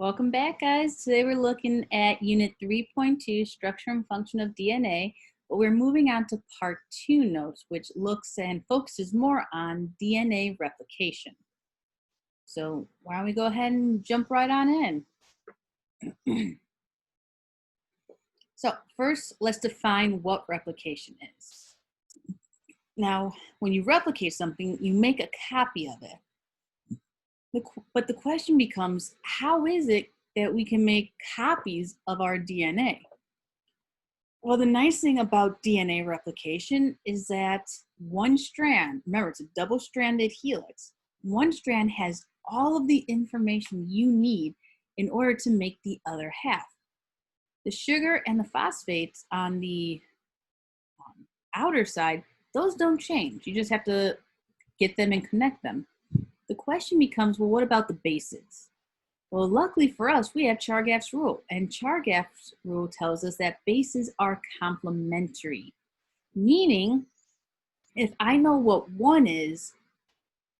Welcome back, guys. Today we're looking at Unit 3.2, Structure and Function of DNA, but we're moving on to Part 2 notes, which looks and focuses more on DNA replication. So why don't we go ahead and jump right on in. So first, let's define what replication is. Now, when you replicate something, you make a copy of it. But the question becomes, how is it that we can make copies of our DNA? Well, the nice thing about DNA replication is that one strand, remember it's a double-stranded helix, one strand has all of the information you need in order to make the other half. The sugar and the phosphates on the outer side, those don't change. You just have to get them and connect them. The question becomes, well, what about the bases? Well, luckily for us, we have Chargaff's rule, and Chargaff's rule tells us that bases are complementary, meaning if I know what one is,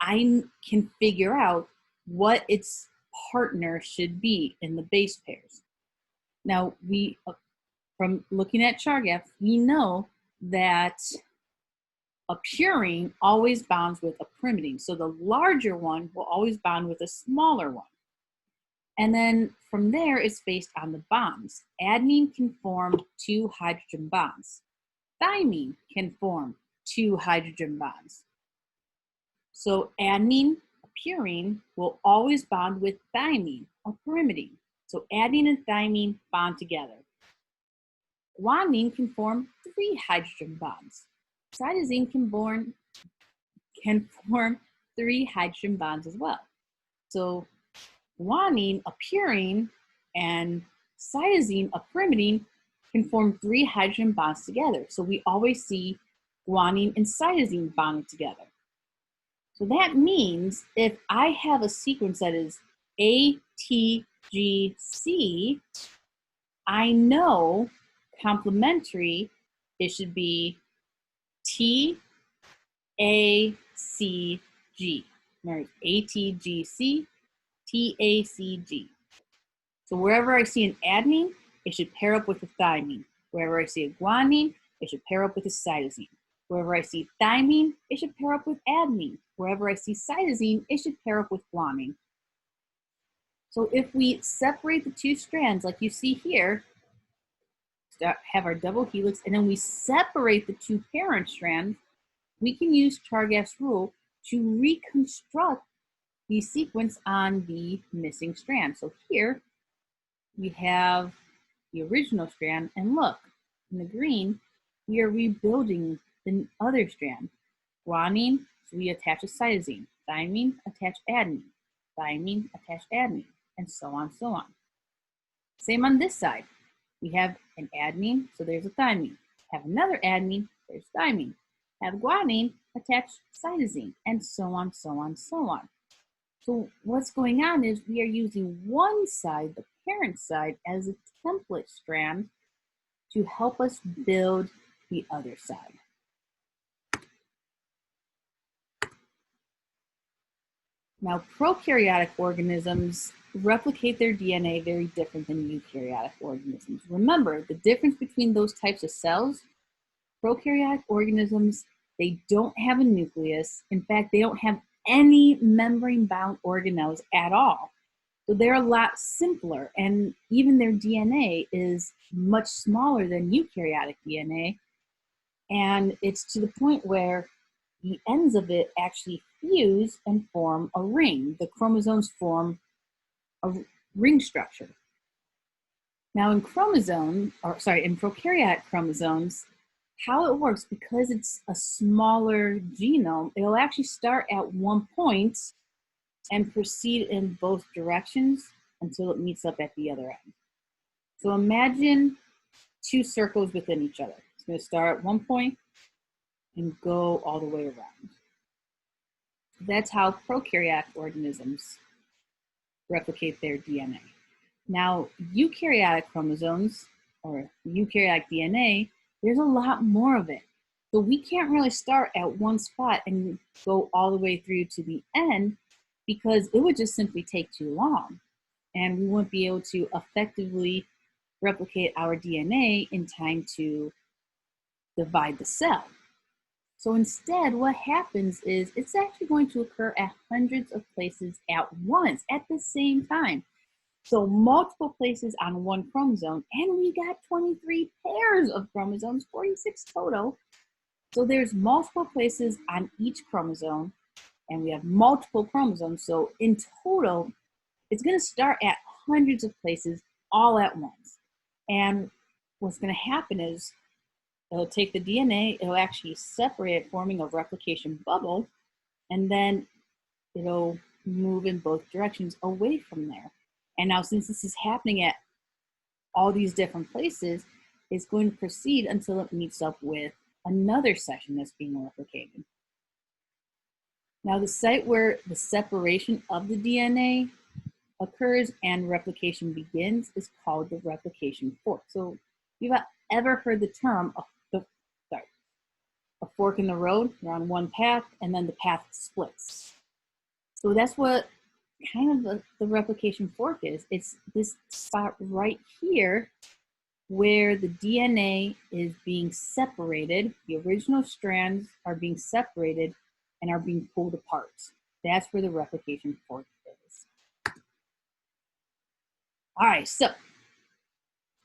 I can figure out what its partner should be in the base pairs. Now, from looking at Chargaff, we know that a purine always bonds with a pyrimidine. So the larger one will always bond with a smaller one. And then from there, it's based on the bonds. Adenine can form 2 hydrogen bonds. Thymine can form 2 hydrogen bonds. So adenine, a purine, will always bond with thymine, a pyrimidine. So adenine and thymine bond together. Guanine can form 3 hydrogen bonds. Cytosine can form 3 hydrogen bonds as well. So guanine, a purine, and cytosine, a pyrimidine, can form 3 hydrogen bonds together. So we always see guanine and cytosine bonded together. So that means if I have a sequence that is ATGC, I know complementary, it should be TACG. Remember, ATGC, TACG. So wherever I see an adenine, it should pair up with a thymine. Wherever I see a guanine, it should pair up with a cytosine. Wherever I see thymine, it should pair up with adenine. Wherever I see cytosine, it should pair up with guanine. So if we separate the 2 strands like you see here, have our double helix, and then we separate the 2 parent strands, we can use Chargaff's rule to reconstruct the sequence on the missing strand. So here we have the original strand, and look, in the green, we are rebuilding the other strand. Guanine, so we attach a cytosine. Thymine, attach adenine. Thymine, attach adenine, and so on, so on. Same on this side. We have an adenine, so there's a thymine. Have another adenine, there's thymine. Have guanine, attach cytosine, and so on, so on, so on. So what's going on is we are using one side, the parent side, as a template strand to help us build the other side. Now, prokaryotic organisms replicate their DNA very different than eukaryotic organisms. Remember, the difference between those types of cells, prokaryotic organisms, they don't have a nucleus. In fact, they don't have any membrane-bound organelles at all. So they're a lot simpler, and even their DNA is much smaller than eukaryotic DNA. And it's to the point where the ends of it actually fuse and form a ring. The chromosomes form a ring structure. Now in prokaryotic chromosomes, how it works, because it's a smaller genome, it'll actually start at one point and proceed in both directions until it meets up at the other end. So imagine 2 circles within each other. It's going to start at one point and go all the way around. That's how prokaryotic organisms replicate their DNA. Now, eukaryotic chromosomes, or eukaryotic DNA, there's a lot more of it. So we can't really start at one spot and go all the way through to the end, because it would just simply take too long. and we wouldn't be able to effectively replicate our DNA in time to divide the cell. So instead, what happens is it's actually going to occur at hundreds of places at once, at the same time. So multiple places on one chromosome, and we got 23 pairs of chromosomes, 46 total. So there's multiple places on each chromosome, and we have multiple chromosomes. So in total, it's going to start at hundreds of places all at once. And what's going to happen is it'll take the DNA, it'll actually separate it, forming a replication bubble, and then it'll move in both directions away from there. And now, since this is happening at all these different places, it's going to proceed until it meets up with another section that's being replicated. Now, the site where the separation of the DNA occurs and replication begins is called the replication fork. So, you've ever heard the term a fork in the road? You're on one path, and then the path splits. So that's what kind of the replication fork is. It's this spot right here where the DNA is being separated. The original strands are being separated and are being pulled apart. That's where the replication fork is. All right, so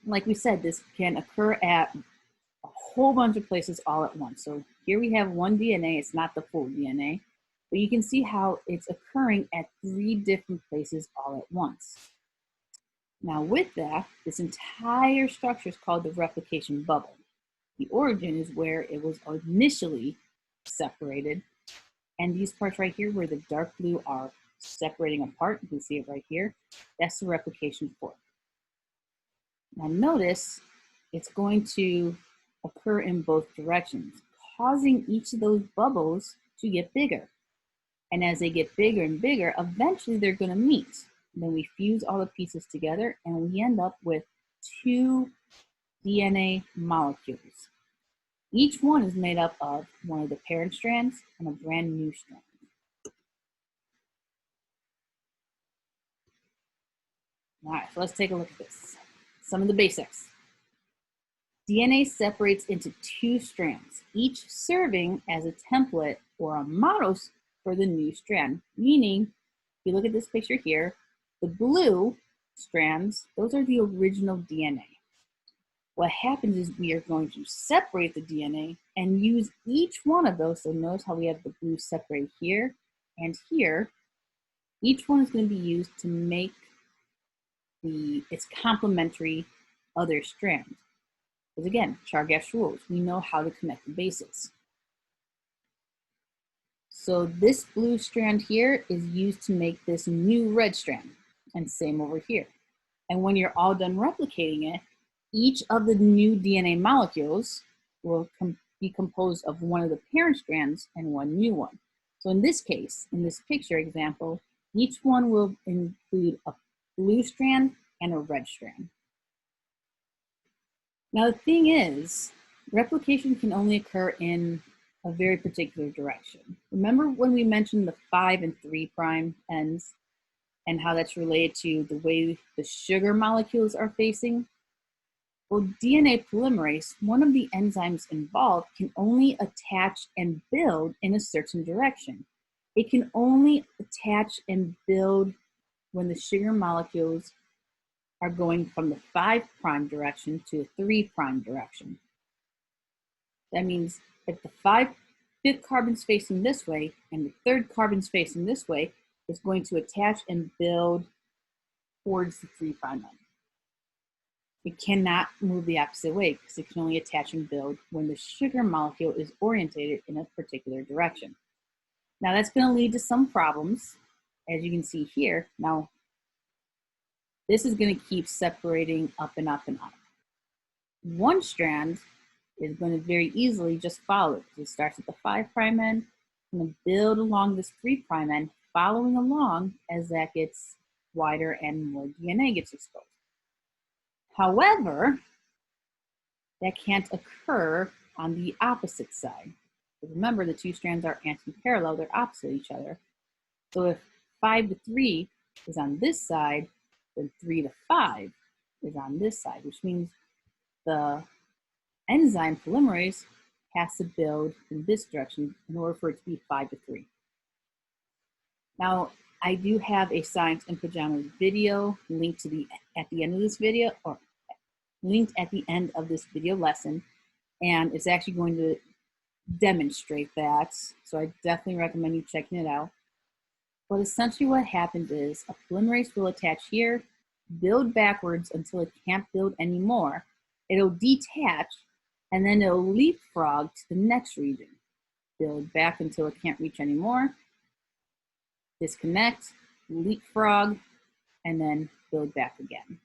like we said, this can occur at a whole bunch of places all at once. So here we have one DNA, it's not the full DNA, but you can see how it's occurring at 3 different places all at once. Now with that, this entire structure is called the replication bubble. The origin is where it was initially separated, and these parts right here where the dark blue are separating apart, you can see it right here, that's the replication fork. Now notice it's going to occur in both directions, causing each of those bubbles to get bigger. And as they get bigger and bigger, eventually they're going to meet. And then we fuse all the pieces together and we end up with 2 DNA molecules. Each one is made up of one of the parent strands and a brand new strand. All right, so let's take a look at this. Some of the basics. DNA separates into 2 strands, each serving as a template or a model for the new strand. Meaning, if you look at this picture here, the blue strands, those are the original DNA. What happens is we are going to separate the DNA and use each one of those. So notice how we have the blue separated here and here. Each one is going to be used to make its complementary other strand. Because again, Chargaff's rules, we know how to connect the bases. So this blue strand here is used to make this new red strand, and same over here. And when you're all done replicating it, each of the new DNA molecules will be composed of one of the parent strands and one new one. So in this case, in this picture example, each one will include a blue strand and a red strand. Now the thing is, replication can only occur in a very particular direction. Remember when we mentioned the 5' and 3' ends and how that's related to the way the sugar molecules are facing? Well, DNA polymerase, one of the enzymes involved, can only attach and build in a certain direction. It can only attach and build when the sugar molecules are going from the 5' direction to the 3' direction. That means if the 5th carbon's facing this way and the 3rd carbon's facing this way, it's going to attach and build towards the 3' end. It cannot move the opposite way because it can only attach and build when the sugar molecule is orientated in a particular direction. Now that's going to lead to some problems, as you can see here. Now, this is going to keep separating up and up and up. One strand is going to very easily just follow it. It starts at the 5' end, and build along this 3' end, following along as that gets wider and more DNA gets exposed. However, that can't occur on the opposite side. Remember, the 2 strands are anti-parallel, they're opposite each other. So if 5 to 3 is on this side, then 3 to 5 is on this side, which means the enzyme polymerase has to build in this direction in order for it to be 5 to 3. Now, I do have a Science in Pajamas video linked at the end of this video, or linked at the end of this video lesson, and it's actually going to demonstrate that. So I definitely recommend you checking it out. But essentially what happens is a polymerase will attach here, build backwards until it can't build anymore. It'll detach, and then it'll leapfrog to the next region. Build back until it can't reach anymore. Disconnect, leapfrog, and then build back again.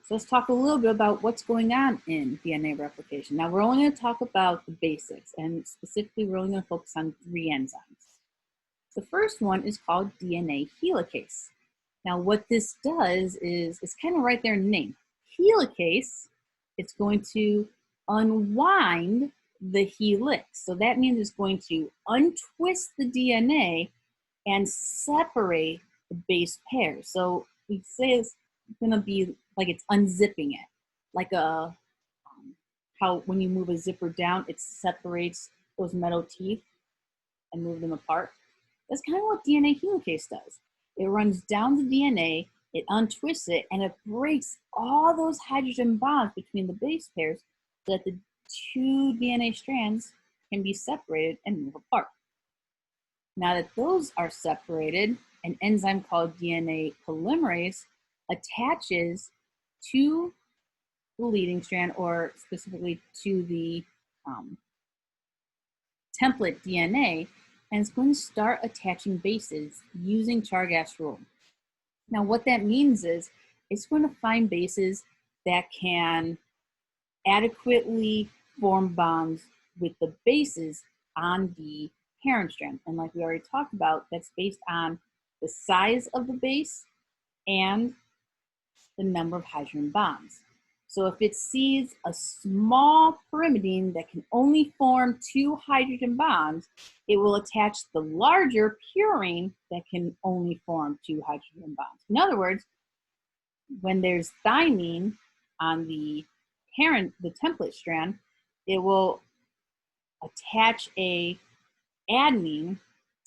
So let's talk a little bit about what's going on in DNA replication. Now we're only going to talk about the basics, and specifically we're only going to focus on 3 enzymes. The first one is called DNA helicase. Now what this does is, it's kind of right there in the name. Helicase, it's going to unwind the helix. So that means it's going to untwist the DNA and separate the base pairs. So we say it's going to be like it's unzipping it, like how when you move a zipper down, it separates those metal teeth and move them apart. That's kind of what DNA helicase does. It runs down the DNA, it untwists it, and it breaks all those hydrogen bonds between the base pairs so that the 2 DNA strands can be separated and move apart. Now that those are separated, an enzyme called DNA polymerase attaches to the leading strand, or specifically to the template DNA, and it's going to start attaching bases using Chargas rule. Now what that means is it's going to find bases that can adequately form bonds with the bases on the parent strand. And like we already talked about, that's based on the size of the base and the number of hydrogen bonds. So if it sees a small pyrimidine that can only form 2 hydrogen bonds, it will attach the larger purine that can only form 2 hydrogen bonds. In other words, when there's thymine on the template strand, it will attach a adenine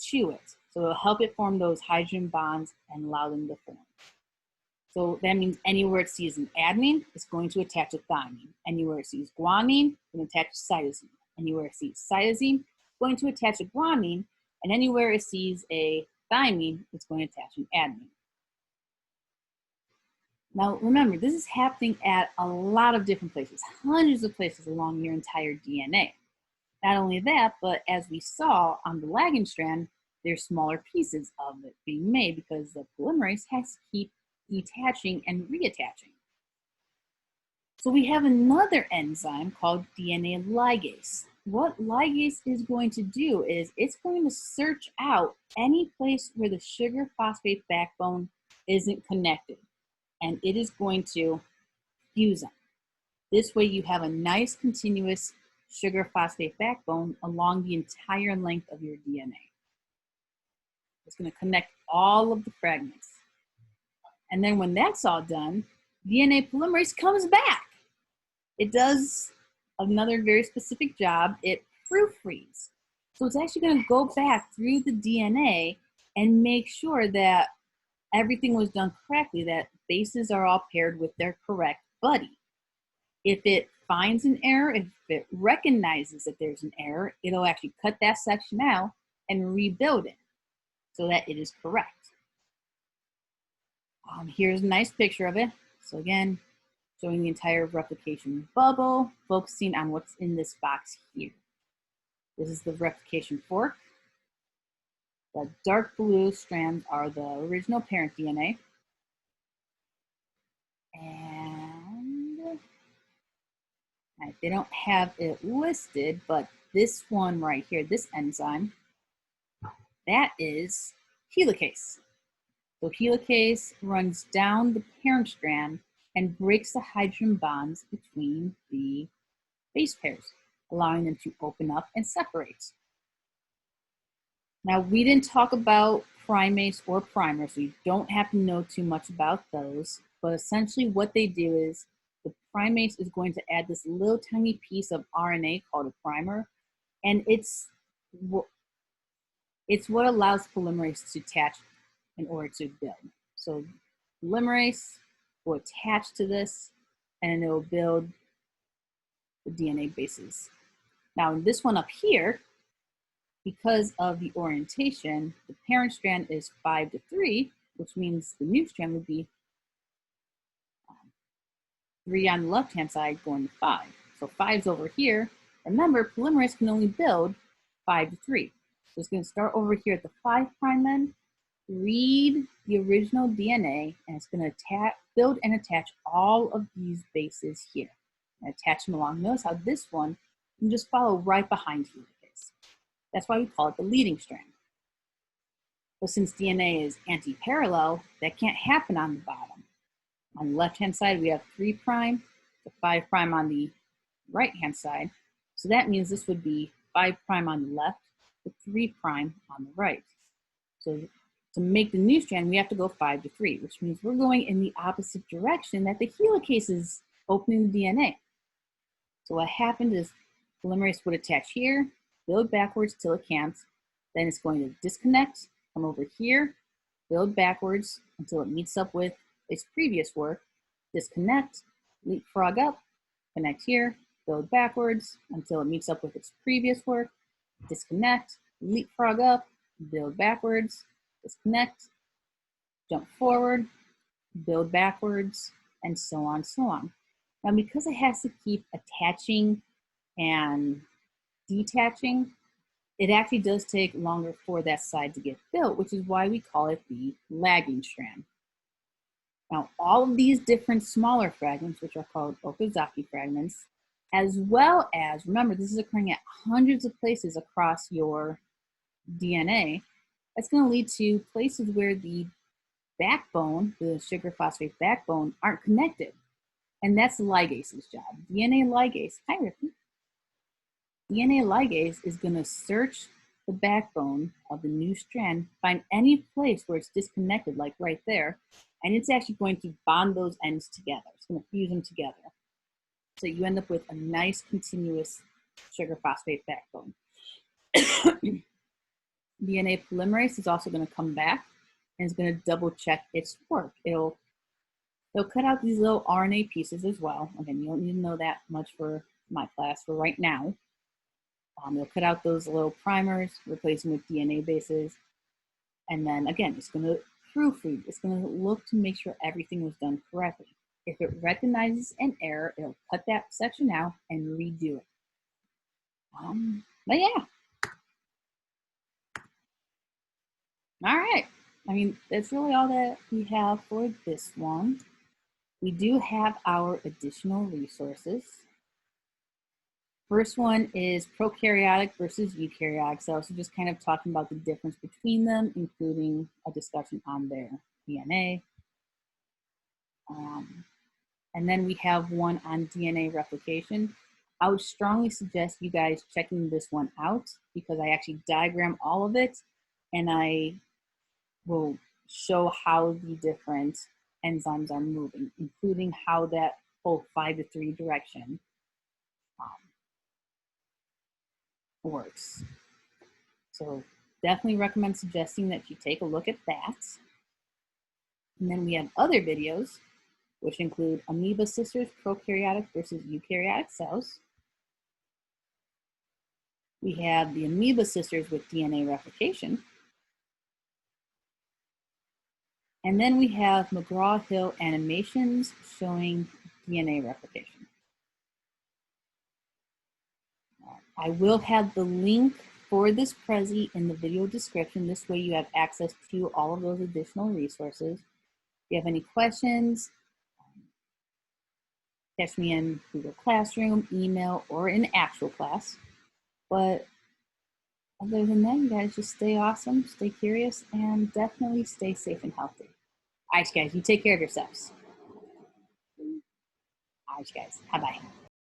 to it. So it'll help it form those hydrogen bonds and allow them to form. So that means anywhere it sees an adenine, it's going to attach a thymine. Anywhere it sees guanine, it's going to attach cytosine. Anywhere it sees cytosine, it's going to attach a guanine. And anywhere it sees a thymine, it's going to attach an adenine. Now remember, this is happening at a lot of different places, hundreds of places along your entire DNA. Not only that, but as we saw on the lagging strand, there's smaller pieces of it being made because the polymerase has to keep detaching and reattaching. So we have another enzyme called DNA ligase. What ligase is going to do is it's going to search out any place where the sugar phosphate backbone isn't connected, and it is going to fuse them. This way you have a nice continuous sugar phosphate backbone along the entire length of your DNA. It's going to connect all of the fragments. And then when that's all done, DNA polymerase comes back. It does another very specific job. It proofreads. So it's actually going to go back through the DNA and make sure that everything was done correctly, that bases are all paired with their correct buddy. If it finds an error, if it recognizes that there's an error, it'll actually cut that section out and rebuild it so that it is correct. Here's a nice picture of it. So again, showing the entire replication bubble, focusing on what's in this box here. This is the replication fork. The dark blue strands are the original parent DNA. And they don't have it listed, but this one right here, this enzyme, that is helicase. So helicase runs down the parent strand and breaks the hydrogen bonds between the base pairs, allowing them to open up and separate. Now, we didn't talk about primase or primer, so you don't have to know too much about those. But essentially what they do is the primase is going to add this little tiny piece of RNA called a primer, and it's what allows polymerase to attach in order to build. So polymerase will attach to this, and it will build the DNA bases. Now in this one up here, because of the orientation, the parent strand is 5 to 3, which means the new strand would be 3 on the left-hand side going to 5. So 5's over here. Remember, polymerase can only build 5 to 3. So it's going to start over here at the 5' end, read the original DNA, and it's going to build and attach all of these bases here. And attach them along. Notice how this one can just follow right behind helicase. That's why we call it the leading strand. But since DNA is anti-parallel, that can't happen on the bottom. On the left-hand side, we have 3', the 5' on the right-hand side. So that means this would be 5' on the left, the 3' on the right. So to make the new strand, we have to go 5 to 3, which means we're going in the opposite direction that the helicase is opening the DNA. So what happened is polymerase would attach here, build backwards till it can't, then it's going to disconnect, come over here, build backwards until it meets up with its previous work, disconnect, leapfrog up, connect here, build backwards until it meets up with its previous work, disconnect, leapfrog up, build backwards, disconnect, jump forward, build backwards, and so on, so on. Now, because it has to keep attaching and detaching, it actually does take longer for that side to get built, which is why we call it the lagging strand. Now, all of these different smaller fragments, which are called Okazaki fragments, as well as, remember, this is occurring at hundreds of places across your DNA, that's going to lead to places where the backbone, the sugar phosphate backbone, aren't connected. And that's the ligase's job. DNA ligase, hi Ricky. DNA ligase is going to search the backbone of the new strand, find any place where it's disconnected, like right there, and it's actually going to bond those ends together. It's going to fuse them together. So you end up with a nice continuous sugar phosphate backbone. DNA polymerase is also going to come back and is going to double check its work. It'll cut out these little RNA pieces as well. Again, you don't need to know that much for my class for right now. They'll cut out those little primers, replace them with DNA bases. And then again, it's going to proofread. It's going to look to make sure everything was done correctly. If it recognizes an error, it'll cut that section out and redo it. But yeah. All right. I mean, that's really all that we have for this one. We do have our additional resources. First one is prokaryotic versus eukaryotic cells. So just kind of talking about the difference between them, including a discussion on their DNA. And then we have one on DNA replication. I would strongly suggest you guys checking this one out because I actually diagram all of it and I will show how the different enzymes are moving, including how that whole 5 to 3 direction works. So definitely recommend suggesting that you take a look at that. And then we have other videos, which include amoeba sisters, prokaryotic versus eukaryotic cells. We have the amoeba sisters with DNA replication. And then we have McGraw-Hill animations showing DNA replication. I will have the link for this Prezi in the video description. This way you have access to all of those additional resources. If you have any questions, catch me in Google Classroom, email, or in actual class. But other than that, you guys just stay awesome, stay curious, and definitely stay safe and healthy. All right, guys, you take care of yourselves. All right, guys, bye-bye.